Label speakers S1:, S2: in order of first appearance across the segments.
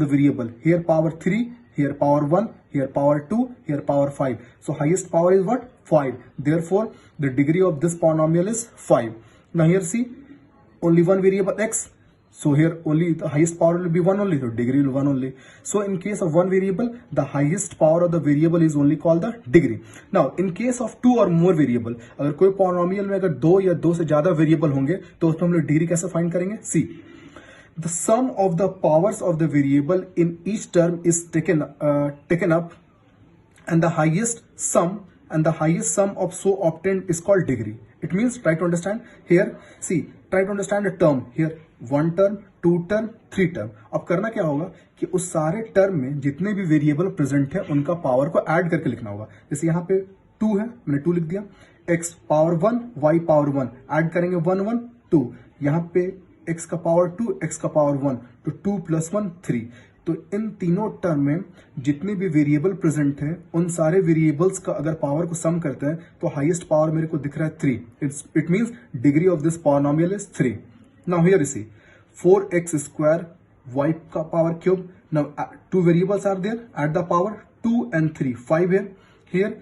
S1: the variable. Here power 3, here power 1, here power 2, here power 5. So highest power is what? 5. Therefore, the degree of this polynomial is 5. Now here see, only one variable x. So here only the highest power will be 1 only, so degree will be 1 only. So in case of one variable, the highest power of the variable is only called the degree. Now in case of two or more variable, अगर कोई polynomial में अगर दो या दो से ज्यादा variable होंगे तो उसमें हम लोग डिग्री कैसे फाइंड करेंगे? See, the sum of the powers of the variable in each term is taken up, and the highest sum of so obtained is called degree. It means, try to understand here. See, try to understand the term here. 1 term, 2 term, 3 term. अब करना क्या होगा कि उस सारे term में जितने भी वेरिएबल प्रेजेंट है उनका पावर को ऐड करके लिखना होगा. जैसे यहाँ पे 2 है, मैंने 2 लिख दिया. x power 1, y power 1, add करेंगे 1 1 2. यहाँ पे x का पावर 2, x का पावर 1, तो 2 + 1 3. तो इन तीनों टर्म में जितने भी वेरिएबल प्रेजेंट हैं उन सारे वेरिएबल्स का अगर पावर को सम करते हैं तो हाईएस्ट पावर मेरे को दिख रहा है 3. It means degree of this polynomial is 3. Now here you see 4x² y का power cube. Now two variables are there at the power 2 and 3, 5 here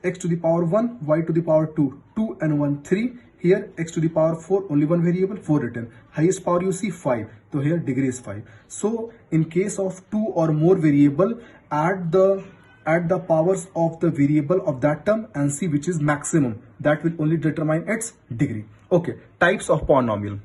S1: x to the power 1, y to the power 2, 2 and 1 3. Here x to the power 4, only one variable, 4 written. Highest power you see 5. So here degree is 5. So in case of two or more variable, add the powers of the variable of that term and see which is maximum. That will only determine its degree. Okay, types of polynomial.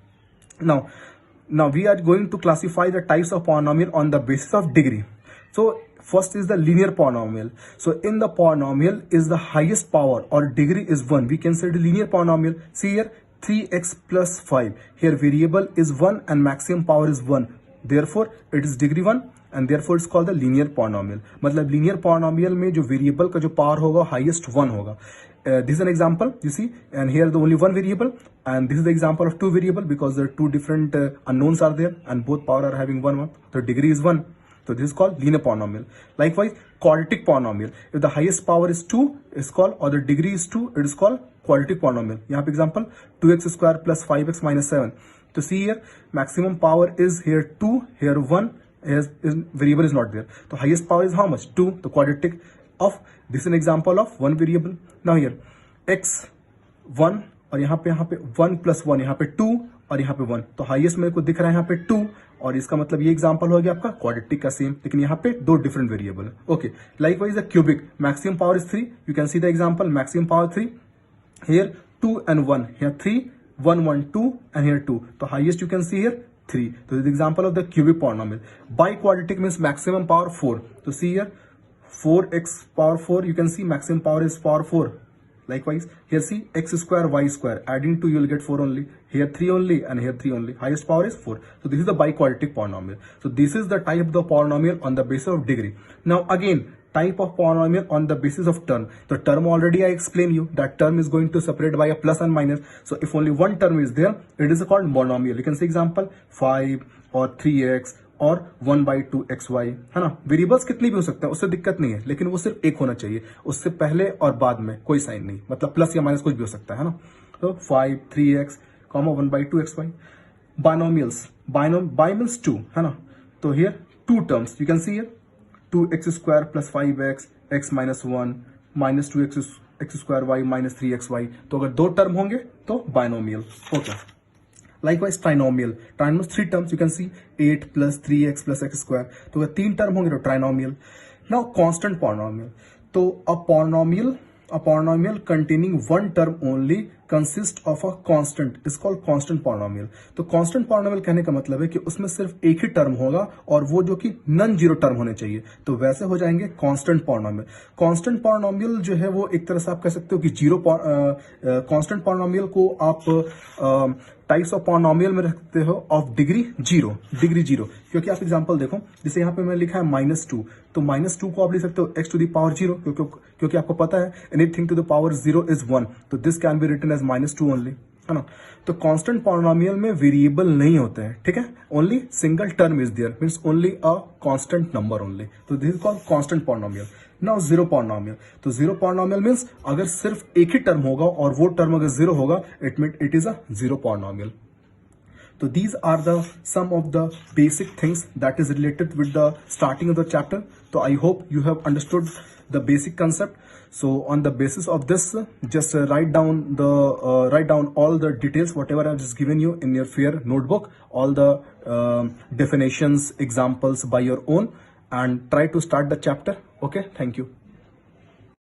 S1: Now we are going to classify the types of polynomial on the basis of degree. So first is the linear polynomial. So in the polynomial is the highest power or degree is 1. We can say the linear polynomial. See here 3x plus 5. Here variable is 1 and maximum power is 1. Therefore it is degree 1 and therefore it's called the linear polynomial. मतलब linear polynomial में जो variable का जो power होगा highest 1 होगा. This is an example, you see, and here the only one variable, and this is the example of two variable because there are two different unknowns are there and both power are having 1 1. So degree is 1. So this is called linear polynomial. Likewise, quadratic polynomial. If the highest power is 2, is called, or the degree is 2, it is called quadratic polynomial. यहाँ पे example 2x² plus 5x minus 7. So see here, maximum power is here 2, here 1, here variable is not there. So highest power is how much? 2. The quadratic of this is an example of one variable. Now here x 1 और यहाँ पे 1 plus 1, यहाँ पे 2 और यहाँ पे 1. तो highest मेरे को दिख रहा है यहाँ पे 2 और इसका मतलब ये एग्जांपल हो गया आपका क्वाड्रेटिक का सेम, लेकिन यहाँ पे दो different variable. Okay, likewise the cubic maximum power is 3. You can see the example maximum power 3. Here 2 and 1, here 3, 1 1 2 and here 2. तो highest you can see here 3. तो this example of the cubic polynomial. By quadratic means maximum power 4. तो see here 4x power 4, you can see maximum power is power 4. Likewise, here see x² y², adding 2 you will get 4 only. Here 3 only and here 3 only. Highest power is 4. So this is the biquadratic polynomial. So this is the type of the polynomial on the basis of degree. Now again, type of polynomial on the basis of term. The term already I explained you. That term is going to separate by a plus and minus. So if only one term is there, it is called monomial. You can see example 5 or 3x और 1/2 xy, है ना. Variables कितनी भी हो सकते हैं, उससे दिक्कत नहीं है, लेकिन वो सिर्फ एक होना चाहिए. उससे पहले और बाद में कोई साइन नहीं, मतलब प्लस या माइनस कुछ भी हो सकता है ना. तो 5 3x 1/2 xy. Binomials, by means 2, है ना. तो here 2 terms you can see here 2x² plus 5x x minus 1 minus 2x² y minus 3xy. तो अगर दो टर्म होंगे तो binomial. Okay, Likewise, trinomial. Trinomial 3 terms. You can see 8 plus 3x plus x². तो अगर 3 टर्म होंगे तो trinomial. Now constant polynomial. तो a polynomial containing one term only consists of a constant is called constant polynomial. तो constant polynomial कहने का मतलब है कि उसमें सिर्फ एक ही टर्म होगा और वो जो कि नॉन जीरो टर्म होने चाहिए, तो वैसे हो जाएंगे constant polynomial. constant polynomial जो है वो एक तरह से आप कह सकते हो कि constant polynomial को आप टाइप्स ऑफ पॉलिनोमियल में रखते हो ऑफ डिग्री जीरो. क्योंकि आप एग्जांपल देखो, जैसे यहाँ पे मैंने लिखा है -2, तो -2 को आप लिख सकते हो x to the power 0, क्योंकि आपको पता है anything to the power 0 is 1, तो this can be written as -2 only, है ना. तो कांस्टेंट पॉलिनोमियल में वेरिएबल नहीं होते हैं, ठीक है. Only single term is there, means only a constant number only. तो this is called constant polynomial. Now zero polynomial. तो जीरो पॉलिनोमियल मींस अगर सिर्फ एक ही टर्म होगा और वो टर्म अगर जीरो होगा, it is a zero polynomial. So these are the some of the basic things that is related with the starting of the chapter. So I hope you have understood the basic concept. So on the basis of this, just write down all the details whatever I've just given you in your fair notebook, all the definitions, examples by your own, and try to start the chapter. Okay, thank you.